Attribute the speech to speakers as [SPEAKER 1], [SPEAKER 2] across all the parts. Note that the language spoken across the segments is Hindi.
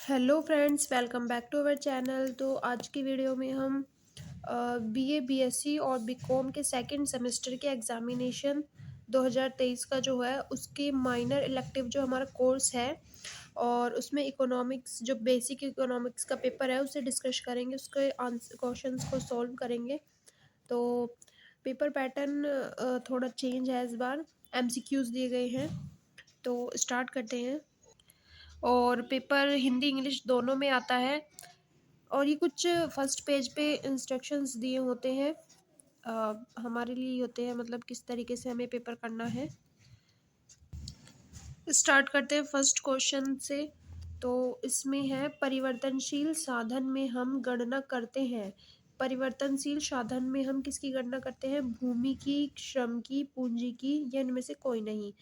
[SPEAKER 1] Hello friends, welcome back to our channel. तो आज की वीडियो में हम बीए बीएससी और बीकॉम के सेकंड सेमेस्टर के एग्जामिनेशन 2023 का जो है उसके माइनर इलेक्टिव जो हमारा कोर्स है और उसमें इकोनॉमिक्स जो बेसिक इकोनॉमिक्स का पेपर है उसे डिस्कस करेंगे, उसके आंसर क्वेश्चंस को सॉल्व करेंगे। तो पेपर पैटर्न थोड़ा चेंज है इस बार, एमसीक्यूज दिए गए हैं। तो स्टार्ट करते हैं। और पेपर हिंदी इंग्लिश दोनों में आता है और ये कुछ फर्स्ट पेज पे इंस्ट्रक्शंस दिए होते हैं, हमारे लिए होते हैं, मतलब किस तरीके से हमें पेपर करना है। स्टार्ट करते हैं फर्स्ट क्वेश्चन से। तो इसमें है परिवर्तनशील साधन में हम गणना करते हैं। परिवर्तनशील साधन में हम किसकी गणना करते हैं? भूमि की, श्रम की, पूंजी की, या इनमें से कोई नहीं।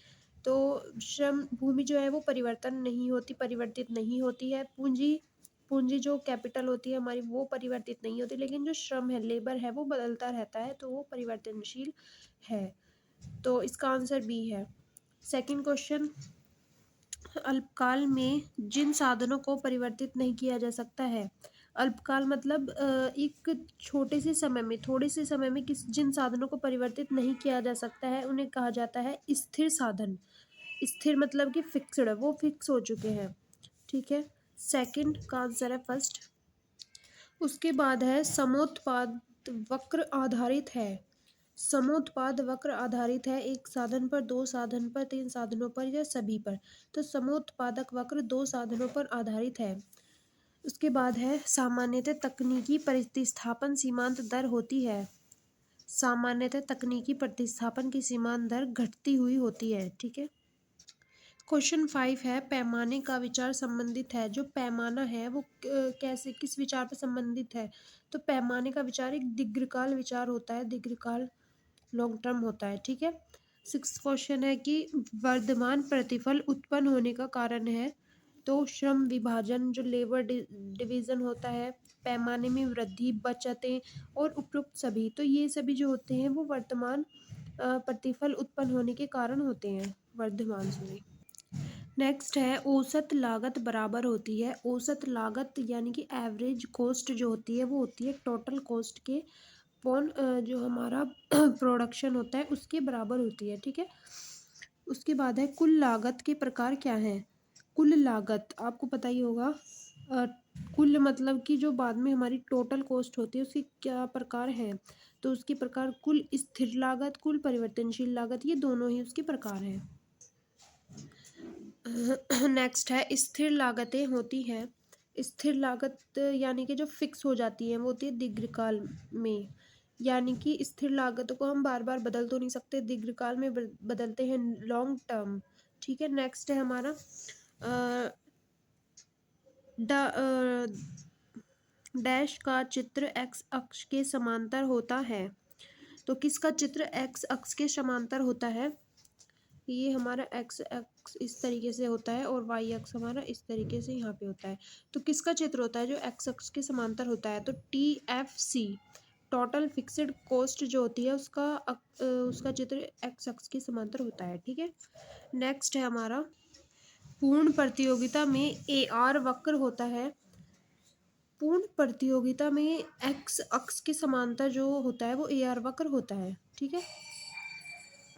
[SPEAKER 1] तो श्रम भूमि जो है वो परिवर्तन नहीं होती, परिवर्तित नहीं होती है। पूंजी पूंजी जो कैपिटल होती है हमारी वो परिवर्तित नहीं होती, लेकिन जो श्रम है, लेबर है, वो बदलता रहता है, तो वो परिवर्तनशील है। तो इसका आंसर बी है। सेकंड क्वेश्चन, अल्पकाल में जिन साधनों को परिवर्तित नहीं किया जा सकता है। अल्पकाल मतलब एक छोटे से समय में, थोड़े से समय में जिन साधनों को परिवर्तित नहीं किया जा सकता है उन्हें कहा जाता है स्थिर साधन। स्थिर मतलब कि फिक्स्ड, वो फिक्स हो चुके हैं। ठीक है, सेकंड का आंसर है फर्स्ट। उसके बाद है समोत्पाद वक्र आधारित है। समोत्पाद वक्र आधारित है एक साधन पर, दो साधन पर, तीन साधनों पर या सभी पर। तो समोत्पादक वक्र दो साधनों पर आधारित है। उसके बाद है सामान्यतः तकनीकी प्रतिस्थापन सीमांत दर होती है। सामान्यतः तकनीकी प्रतिस्थापन की सीमांत दर घटती हुई होती है। ठीक है। क्वेश्चन 5 है पैमाने का विचार संबंधित है। जो पैमाना है वो कैसे, किस विचार पर संबंधित है? तो पैमाने का विचार एक दीर्घकाल विचार होता है, दीर्घकाल लॉन्ग टर्म होता है। ठीक है। सिक्स क्वेश्चन है कि वर्धमान प्रतिफल उत्पन्न होने का कारण है। तो श्रम विभाजन, जो लेबर डिवीजन होता है, पैमाने में वृद्धि, बचतें और उपरोक्त सभी, तो ये सभी जो होते हैं वो वर्तमान प्रतिफल उत्पन्न होने के कारण होते हैं, वर्धमान सॉरी। नेक्स्ट है औसत लागत बराबर होती है। औसत लागत यानी कि एवरेज कॉस्ट जो होती है वो होती है टोटल कॉस्ट के पॉन जो हमारा प्रोडक्शन होता है उसके बराबर होती है। ठीक है। उसके बाद है कुल लागत के प्रकार क्या हैं? कुल लागत आपको पता ही होगा। अ, कुल मतलब कि जो बाद में हमारी टोटल कॉस्ट होती है उसके क्या प्रकार हैं? तो उसके प्रकार कुल स्थिर लागत, कुल परिवर्तनशील लागत, ये दोनों ही उसके प्रकार हैं। नेक्स्ट है स्थिर लागतें होती हैं। स्थिर लागत यानी कि जो फिक्स हो जाती है वो होती है दीर्घकाल में। यानी कि स्थिर लागत को हम बार बार बदल तो नहीं सकते, दीर्घकाल में बदलते हैं, लॉन्ग टर्म। ठीक है। नेक्स्ट है हमारा डैश का चित्र एक्स अक्ष के समांतर होता है। तो किसका चित्र एक्स अक्ष के समांतर होता है? ये हमारा एक्स एक्स इस तरीके से होता है और वाई अक्स हमारा इस तरीके से यहाँ पे होता है। तो किसका चित्र होता है जो एक्स अक्स के समांतर होता है? तो T F C, total fixed cost जो होती है उसका चित्र एक्स अक्स के समांतर होता है। ठीक है। नेक्स्ट है हमारा पूर्ण प्रतियोगिता में ए आर वक्र होता है। पूर्ण प्रतियोगिता में एक्स अक्स के समांतर जो होता है वो ए आर वक्र होता है। ठीक है।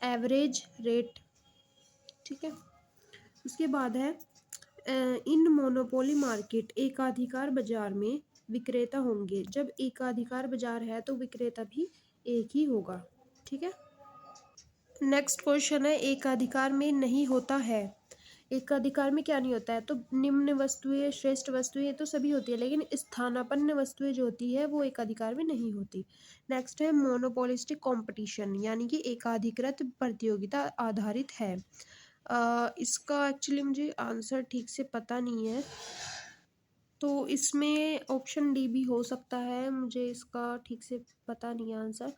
[SPEAKER 1] Average rate. ठीक है। उसके बाद है इन मोनोपोली मार्केट, एकाधिकार बाजार में विक्रेता होंगे। जब एकाधिकार बाजार है तो विक्रेता भी एक ही होगा। ठीक है। नेक्स्ट क्वेश्चन है एकाधिकार में नहीं होता है। एकाधिकार में क्या नहीं होता है? तो निम्न वस्तुएं, श्रेष्ठ वस्तुएं तो सभी होती है, लेकिन स्थानापन्न वस्तुएं जो होती है वो एकाधिकार में नहीं होती। नेक्स्ट है मोनोपोलिस्टिक कंपटीशन, यानी कि एकाधिकृत प्रतियोगिता आधारित है। इसका एक्चुअली मुझे आंसर ठीक से पता नहीं है, तो इसमें ऑप्शन डी भी हो सकता है, मुझे इसका ठीक से पता नहीं है आंसर।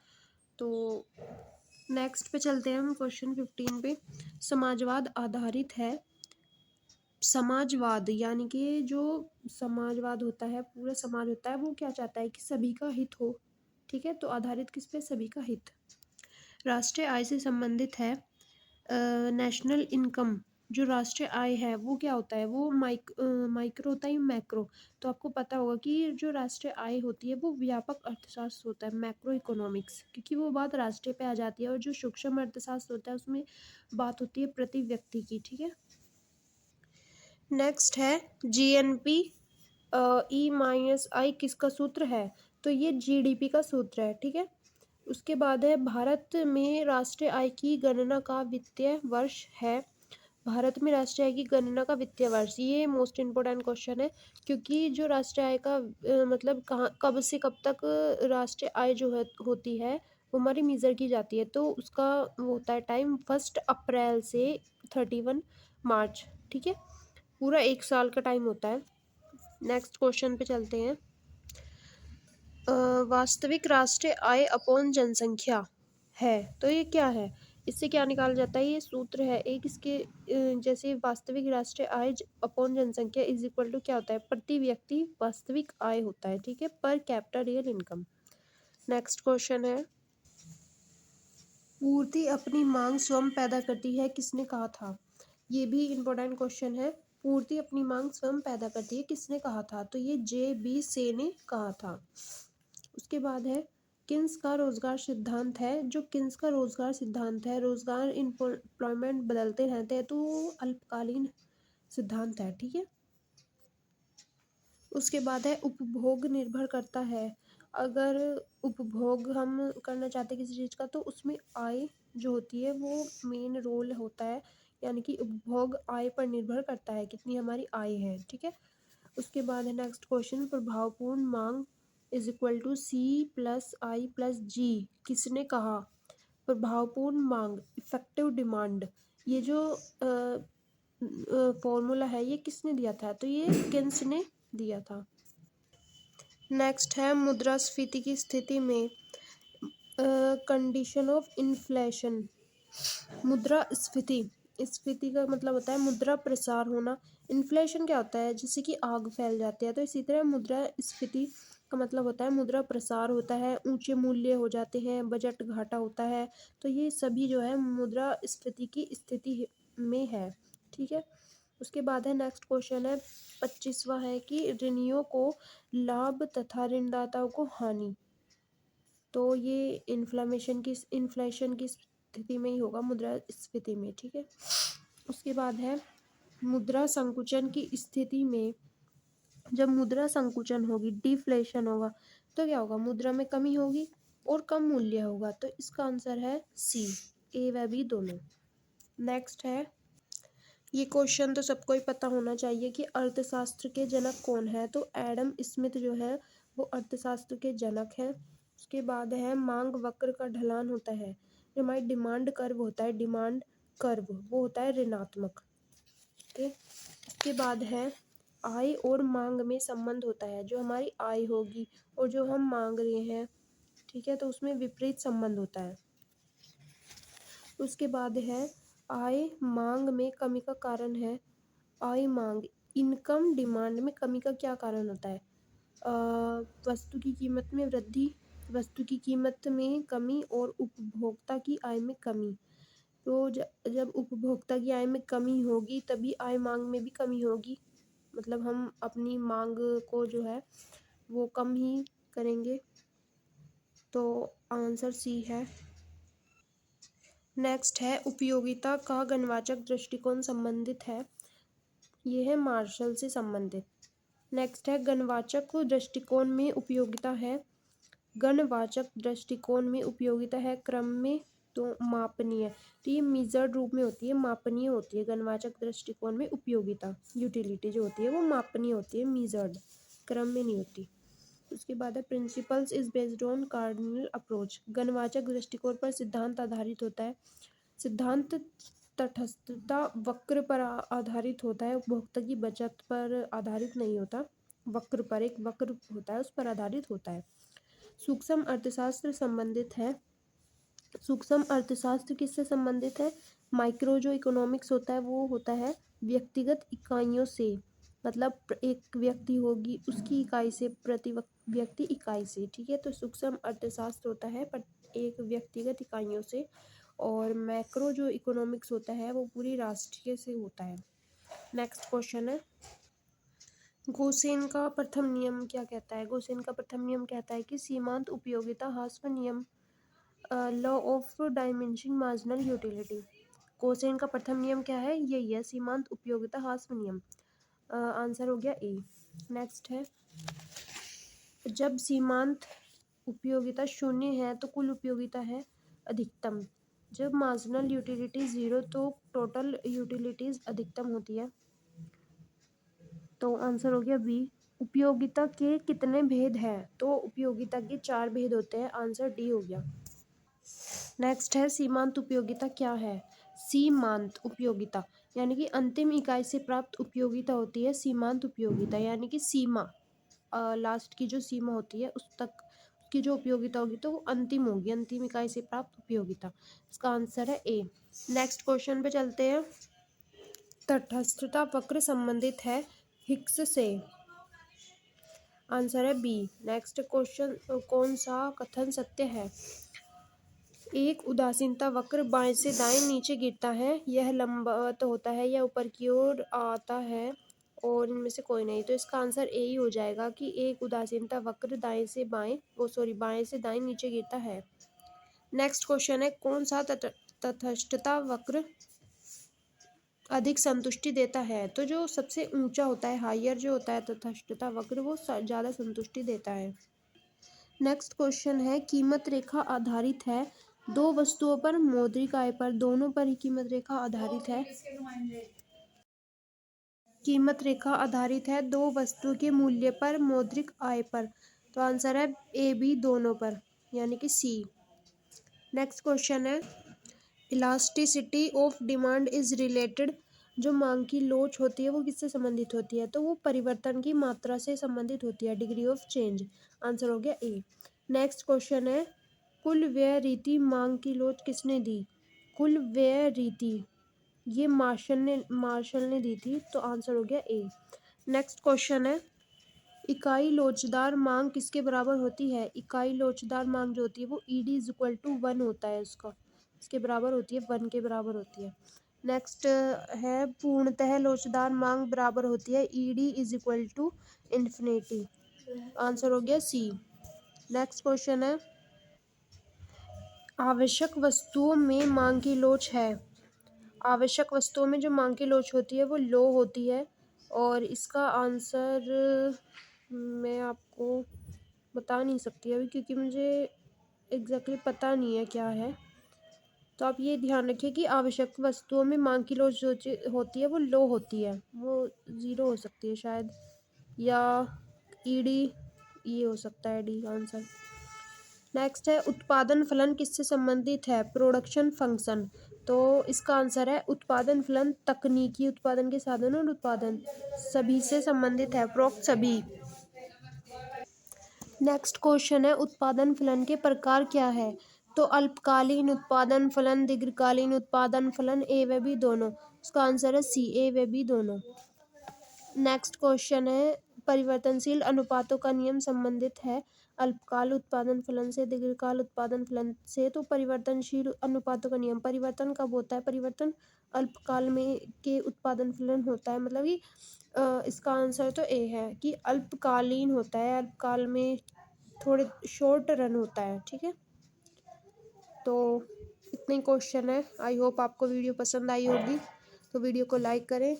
[SPEAKER 1] तो नेक्स्ट पे चलते हैं हम क्वेश्चन 15 पे। समाजवाद आधारित है। समाजवाद यानी कि जो समाजवाद होता है, पूरा समाज होता है, वो क्या चाहता है कि सभी का हित हो। ठीक है। तो आधारित किस पे? सभी का हित। राष्ट्रीय आय से संबंधित है। नेशनल इनकम जो राष्ट्रीय आय है वो क्या होता है, वो माइक्रो होता है या मैक्रो? तो आपको पता होगा कि जो राष्ट्रीय आय होती है वो व्यापक अर्थशास्त्र होता है, मैक्रो इकोनॉमिक्स, क्योंकि वो बात राष्ट्रीय पे आ जाती है, और जो सूक्ष्म अर्थशास्त्र होता है उसमें बात होती है प्रति व्यक्ति की। ठीक है, नेक्स्ट है जीएनपी ई-आई किसका सूत्र है? तो ये जीडीपी का सूत्र है। ठीक है, उसके बाद है भारत में राष्ट्रीय आय की गणना का वित्तीय वर्ष है। भारत में राष्ट्रीय आय की गणना का वित्तीय वर्ष, ये मोस्ट इम्पोर्टेंट क्वेश्चन है, क्योंकि जो राष्ट्रीय आय का मतलब कहाँ कब से कब तक राष्ट्रीय आय जो है होती है वो हमारी मीज़र की जाती है, तो उसका वो होता है टाइम 1 अप्रैल से 31 मार्च। ठीक है, पूरा 1 साल का टाइम होता है। नेक्स्ट क्वेश्चन पे चलते हैं। वास्तविक राष्ट्रीय आय अपॉन जनसंख्या है, तो ये क्या है, इससे क्या निकाला जाता है? ये सूत्र है एक इसके, जैसे वास्तविक राष्ट्रीय आय अपॉन जनसंख्या इज इक्वल टू क्या होता है, प्रति व्यक्ति वास्तविक आय होता है। ठीक है, per capita real income. Next question है, पूर्ति अपनी मांग स्वयं पैदा करती है, किसने कहा था? ये भी इम्पोर्टेंट क्वेश्चन है। पूर्ति अपनी मांग स्वयं पैदा करती है, किसने कहा था? तो ये जे बी से ने कहा था। उसके बाद है किन्स का रोजगार सिद्धांत है, जो किन्स का रोजगार सिद्धांत है, रोजगार एम्प्लॉयमेंट बदलते रहते हैं, तो वो अल्पकालीन सिद्धांत है। ठीक है, उसके बाद है उपभोग निर्भर करता है, अगर उपभोग हम करना चाहते हैं किसी चीज़ का तो उसमें आय जो होती है वो मेन रोल होता है, यानी कि उपभोग आय पर निर्भर करता है, कितनी हमारी आय है। ठीक है, उसके बाद है नेक्स्ट क्वेश्चन, प्रभावपूर्ण मांग इज इक्वल टू C+I+G, किसने कहा? प्रभावपूर्ण मांग, इफेक्टिव डिमांड, ये जो फॉर्मूला है ये किसने दिया था? तो ये किन्स ने दिया था। नेक्स्ट है मुद्रास्फीति की स्थिति में कंडीशन ऑफ इन्फ्लेशन। मुद्रास्फीति, स्फीति का मतलब होता है मुद्रा प्रसार होना। इन्फ्लेशन क्या होता है? जैसे कि आग फैल जाती है, तो इसी तरह मुद्रास्फीति का मतलब होता है मुद्रा प्रसार होता है, ऊंचे मूल्य हो जाते हैं, बजट घाटा होता है, तो ये सभी जो है मुद्रास्फीति की स्थिति में है। ठीक है, उसके बाद है नेक्स्ट क्वेश्चन है 25वां है कि ऋणियों को लाभ तथा ऋणदाताओं को हानि, तो ये इन्फ्लेशन की स्थिति में ही होगा, मुद्रास्फीति में। ठीक है, उसके बाद है मुद्रा संकुचन की स्थिति में, जब मुद्रा संकुचन होगी, डिफ्लेशन होगा, तो क्या होगा? मुद्रा में कमी होगी और कम मूल्य होगा, तो इसका आंसर है सी, ए व बी दोनों। नेक्स्ट है, ये क्वेश्चन तो सबको ही पता होना चाहिए कि अर्थशास्त्र के जनक कौन है, तो एडम स्मिथ जो है वो अर्थशास्त्र के जनक हैं। उसके बाद है मांग वक्र का ढलान होता है, जो हमारी डिमांड कर्व होता है, डिमांड कर्व वो होता है ऋणात्मक। ओके, उसके बाद है आय और मांग में संबंध होता है, जो हमारी आय होगी और जो हम मांग रहे हैं, ठीक है, तो उसमें विपरीत संबंध होता है। उसके बाद है आय मांग में कमी का कारण है, आय मांग इनकम डिमांड में कमी का क्या कारण होता है? वस्तु की कीमत में वृद्धि, वस्तु की कीमत में कमी और उपभोक्ता की आय में कमी। तो जब उपभोक्ता की आय में कमी होगी तभी आय मांग में भी कमी होगी, मतलब हम अपनी मांग को जो है वो कम ही करेंगे, तो आंसर सी है। नेक्स्ट है उपयोगिता का गणवाचक दृष्टिकोण संबंधित है, ये है मार्शल से संबंधित। नेक्स्ट है गणवाचक दृष्टिकोण में उपयोगिता है, गणवाचक दृष्टिकोण में उपयोगिता है क्रम में, तो मापनीय, तो ये मेजर्ड रूप में होती है, मापनीय होती है। गणवाचक दृष्टिकोण में उपयोगिता यूटिलिटी जो होती है वो मापनीय होती है, मेजर्ड, क्रम में नहीं होती। उसके बाद है principles is based on cardinal approach, गणवाचक दृष्टिकोण पर सिद्धांत आधारित होता है, सिद्धांत तटस्थता वक्र पर आधारित होता है, उपभोक्ता की बचत पर आधारित नहीं होता, वक्र पर, एक वक्र होता है उस पर आधारित होता है। सूक्ष्म अर्थशास्त्र संबंधित है, सूक्ष्म अर्थशास्त्र किससे संबंधित है? माइक्रो जो इकोनॉमिक्स होता है वो होता है व्यक्तिगत इकाइयों से, मतलब एक व्यक्ति होगी उसकी इकाई से, प्रति व्यक्ति इकाई से। ठीक है, तो सूक्ष्म अर्थशास्त्र होता है पर एक व्यक्तिगत इकाइयों से, और मैक्रो जो इकोनॉमिक्स होता है वो पूरी राष्ट्रीय से होता है। नेक्स्ट क्वेश्चन है, गोसेन का प्रथम नियम क्या कहता है? गोसेन का प्रथम नियम कहता है कि सीमांत उपयोगिता ह्रास नियम, law of dimension marginal utility. Gaussian का प्रथम नियम क्या है? यही है, सीमांत उपयोगिता ह्रास नियम। आंसर हो गया ए। नेक्स्ट है, जब सीमांत उपयोगिता शून्य है तो कुल उपयोगिता है अधिकतम। जब मार्जिनल यूटिलिटी जीरो तो टोटल यूटिलिटीज अधिकतम होती है। तो आंसर हो गया बी। उपयोगिता के कितने भेद हैं? तो उपयोगिता के 4 भेद होते हैं। आंसर डी हो गया। नेक्स्ट है, सीमांत उपयोगिता क्या है? सीमांत उपयोगिता यानी कि अंतिम इकाई से प्राप्त उपयोगिता होती है सीमांत उपयोगिता, यानी कि सीमा, लास्ट की जो सीमा होती है उस तक की जो उपयोगिता होगी तो वो अंतिम होगी, अंतिम इकाई से प्राप्त उपयोगिता। इसका आंसर है ए। नेक्स्ट क्वेश्चन पे चलते हैं। तटस्थता वक्र संबंधित है हिग्स से। आंसर है बी। नेक्स्ट क्वेश्चन, कौन सा कथन सत्य है? एक उदासीनता वक्र बाएं से दाएं नीचे गिरता है, यह लंबवत होता है या ऊपर की ओर आता है, और इनमें से कोई नहीं। तो इसका आंसर ए ही हो जाएगा कि एक उदासीनता वक्र बाएं से दाएं नीचे गिरता है। नेक्स्ट क्वेश्चन है, कौन सा तटस्थता वक्र अधिक संतुष्टि देता है? तो जो सबसे ऊंचा होता है, हायर जो होता है तटस्थता वक्र, वो ज़्यादा संतुष्टि देता है। नेक्स्ट क्वेश्चन है, कीमत रेखा आधारित है दो वस्तुओं पर, मौद्रिक आय पर, दोनों पर ही कीमत रेखा आधारित है। कीमत रेखा आधारित है दो वस्तु के मूल्य पर, मौद्रिक आय पर। तो आंसर है ए बी, दोनों पर, यानी कि सी। नेक्स्ट क्वेश्चन है, elasticity of demand is related. जो मांग की लोच होती है वो किससे संबंधित होती है? तो वो परिवर्तन की मात्रा से संबंधित होती है, डिग्री ऑफ चेंज। आंसर हो गया ए। नेक्स्ट क्वेश्चन है, कुल व्यय रीति मांग की लोच किसने दी? कुल व्यय रीति ये मार्शल ने दी थी। तो आंसर हो गया ए। नेक्स्ट क्वेश्चन है, इकाई लोचदार मांग किसके बराबर होती है? इकाई लोचदार मांग जो होती है वो ईडी इज इक्वल टू 1 होता है, उसका इसके बराबर होती है, 1 के बराबर होती है। नेक्स्ट है, पूर्णतः लोचदार मांग बराबर होती है ED is equal to infinity. Answer हो गया सी। नेक्स्ट क्वेश्चन है, आवश्यक वस्तुओं में मांग की लोच है। आवश्यक वस्तुओं में जो मांग की लोच होती है वो लो होती है, और इसका आंसर मैं आपको बता नहीं सकती अभी, क्योंकि मुझे एग्जैक्टली पता नहीं है क्या है। तो आप ये ध्यान रखिए कि आवश्यक वस्तुओं में मांग की लोच जो होती है वो लो होती है, वो 0 हो सकती है शायद, या ईडी, ये हो सकता है डी आंसर। नेक्स्ट है, उत्पादन फलन किससे संबंधित है? Production function. तो इसका आंसर है उत्पादन फलन तकनीकी उत्पादन के साधन और उत्पादन सभी से संबंधित है, प्रोक्त सभी। नेक्स्ट क्वेश्चन है, उत्पादन फलन के प्रकार क्या है? तो अल्पकालीन उत्पादन फलन, दीर्घकालीन उत्पादन फलन, ए व बी दोनों। इसका आंसर है सी, ए व बी दोनों। नेक्स्ट क्वेश्चन है, परिवर्तनशील अनुपातों का नियम संबंधित है अल्पकाल उत्पादन फलन से, दीर्घकाल उत्पादन फलन से। तो परिवर्तनशील अनुपातों का नियम, परिवर्तन कब होता है? परिवर्तन अल्पकाल में के उत्पादन फलन होता है, मतलब कि इसका आंसर तो ए है कि अल्पकालीन होता है, अल्पकाल में थोड़े शॉर्ट रन होता है। ठीक है, तो इतने क्वेश्चन है। आई होप आपको वीडियो पसंद आई होगी, तो वीडियो को लाइक करें,